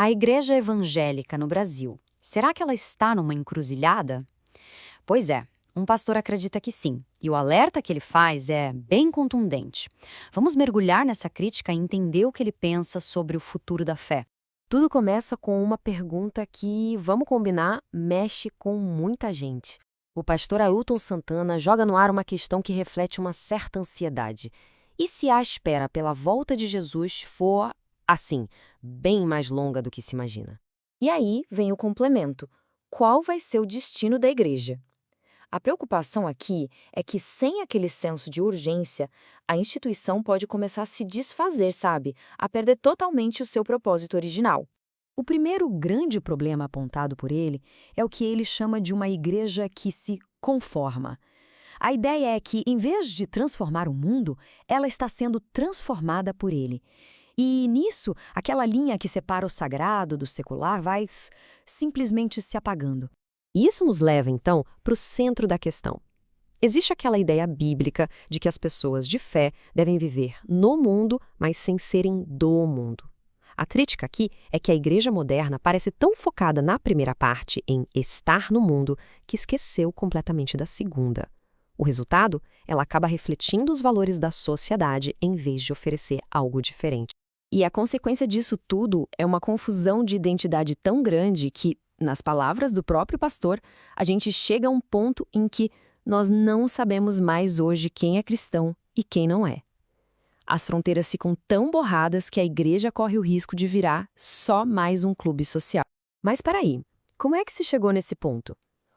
A igreja evangélica no Brasil, será que ela está numa encruzilhada? Pois é, um pastor acredita que sim, e o alerta que ele faz é bem contundente. Vamos mergulhar nessa crítica e entender o que ele pensa sobre o futuro da fé. Tudo começa com uma pergunta que, vamos combinar, mexe com muita gente. O pastor Ailton Santana joga no ar uma questão que reflete uma certa ansiedade. E se a espera pela volta de Jesus for, assim, bem mais longa do que se imagina? E aí vem o complemento. Qual vai ser o destino da igreja? A preocupação aqui é que, sem aquele senso de urgência, a instituição pode começar a se desfazer, sabe? A perder totalmente o seu propósito original. O primeiro grande problema apontado por ele é o que ele chama de uma igreja que se conforma. A ideia é que, em vez de transformar o mundo, ela está sendo transformada por ele. E nisso, aquela linha que separa o sagrado do secular vai simplesmente se apagando. E isso nos leva, então, para o centro da questão. Existe aquela ideia bíblica de que as pessoas de fé devem viver no mundo, mas sem serem do mundo. A crítica aqui é que a igreja moderna parece tão focada na primeira parte, em estar no mundo, que esqueceu completamente da segunda. O resultado, ela acaba refletindo os valores da sociedade em vez de oferecer algo diferente. E a consequência disso tudo é uma confusão de identidade tão grande que, nas palavras do próprio pastor, a gente chega a um ponto em que nós não sabemos mais hoje quem é cristão e quem não é. As fronteiras ficam tão borradas que a igreja corre o risco de virar só mais um clube social. Mas espera aí, como é que se chegou nesse ponto?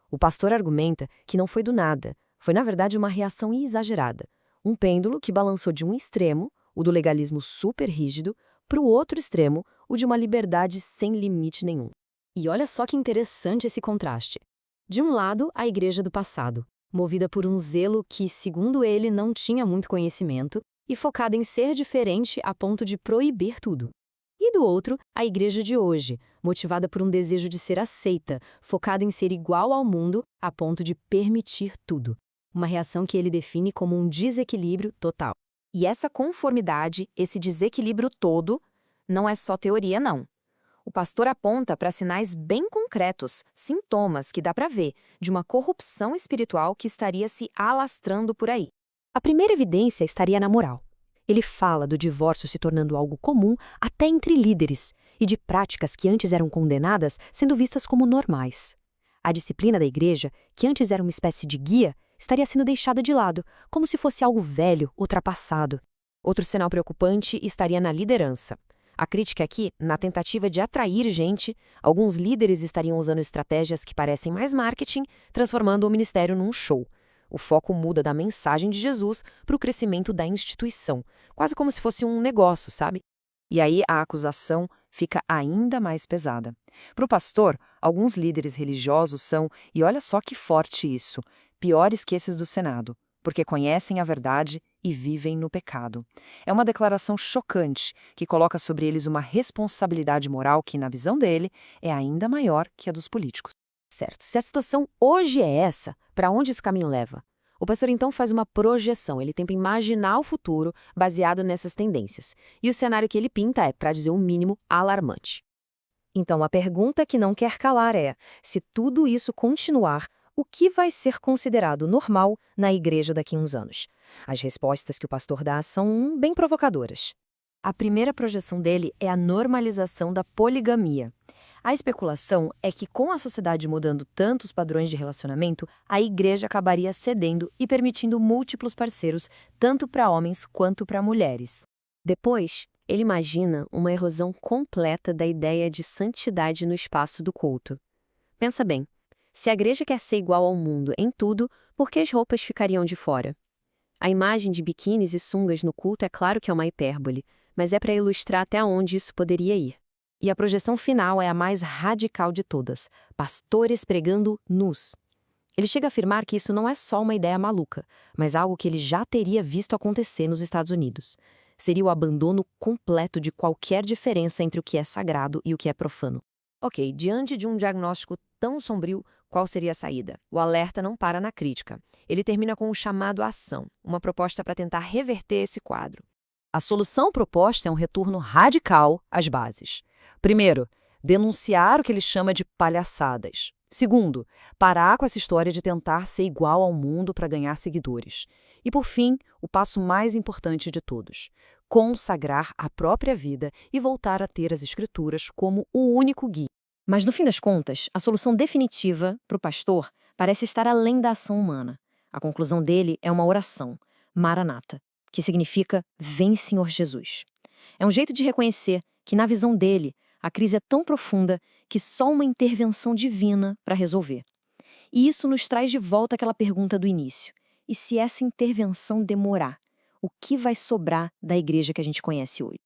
O pastor argumenta que não foi do nada, foi na verdade uma reação exagerada. Um pêndulo que balançou de um extremo, o do legalismo super rígido, para o outro extremo, o de uma liberdade sem limite nenhum. E olha só que interessante esse contraste. De um lado, a igreja do passado, movida por um zelo que, segundo ele, não tinha muito conhecimento e focada em ser diferente a ponto de proibir tudo. E do outro, a igreja de hoje, motivada por um desejo de ser aceita, focada em ser igual ao mundo a ponto de permitir tudo. Uma reação que ele define como um desequilíbrio total. E essa conformidade, esse desequilíbrio todo, não é só teoria, não. O pastor aponta para sinais bem concretos, sintomas que dá para ver, de uma corrupção espiritual que estaria se alastrando por aí. A primeira evidência estaria na moral. Ele fala do divórcio se tornando algo comum até entre líderes e de práticas que antes eram condenadas sendo vistas como normais. A disciplina da igreja, que antes era uma espécie de guia, estaria sendo deixada de lado, como se fosse algo velho, ultrapassado. Outro sinal preocupante estaria na liderança. A crítica aqui, na tentativa de atrair gente, alguns líderes estariam usando estratégias que parecem mais marketing, transformando o ministério num show. O foco muda da mensagem de Jesus para o crescimento da instituição, quase como se fosse um negócio, sabe? E aí a acusação fica ainda mais pesada. Para o pastor, alguns líderes religiosos são, e olha só que forte isso, piores que esses do Senado, porque conhecem a verdade e vivem no pecado. É uma declaração chocante que coloca sobre eles uma responsabilidade moral que, na visão dele, é ainda maior que a dos políticos. Certo, se a situação hoje é essa, para onde esse caminho leva? O pastor então faz uma projeção, ele tenta imaginar o futuro baseado nessas tendências. E o cenário que ele pinta é, para dizer o mínimo, alarmante. Então a pergunta que não quer calar é, se tudo isso continuar, o que vai ser considerado normal na igreja daqui a uns anos? As respostas que o pastor dá são bem provocadoras. A primeira projeção dele é a normalização da poligamia. A especulação é que, com a sociedade mudando tanto os padrões de relacionamento, a igreja acabaria cedendo e permitindo múltiplos parceiros, tanto para homens quanto para mulheres. Depois, ele imagina uma erosão completa da ideia de santidade no espaço do culto. Pensa bem, se a igreja quer ser igual ao mundo em tudo, por que as roupas ficariam de fora? A imagem de biquínis e sungas no culto é claro que é uma hipérbole, mas é para ilustrar até onde isso poderia ir. E a projeção final é a mais radical de todas: pastores pregando nus. Ele chega a afirmar que isso não é só uma ideia maluca, mas algo que ele já teria visto acontecer nos Estados Unidos. Seria o abandono completo de qualquer diferença entre o que é sagrado e o que é profano. Ok, diante de um diagnóstico tão sombrio, qual seria a saída? O alerta não para na crítica. Ele termina com um chamado à ação, uma proposta para tentar reverter esse quadro. A solução proposta é um retorno radical às bases. Primeiro, denunciar o que ele chama de palhaçadas. Segundo, parar com essa história de tentar ser igual ao mundo para ganhar seguidores. E, por fim, o passo mais importante de todos: consagrar a própria vida e voltar a ter as Escrituras como o único guia. Mas, no fim das contas, a solução definitiva para o pastor parece estar além da ação humana. A conclusão dele é uma oração, Maranata, que significa Vem, Senhor Jesus. É um jeito de reconhecer que, na visão dele, a crise é tão profunda que só uma intervenção divina para resolver. E isso nos traz de volta aquela pergunta do início. E se essa intervenção demorar, o que vai sobrar da igreja que a gente conhece hoje?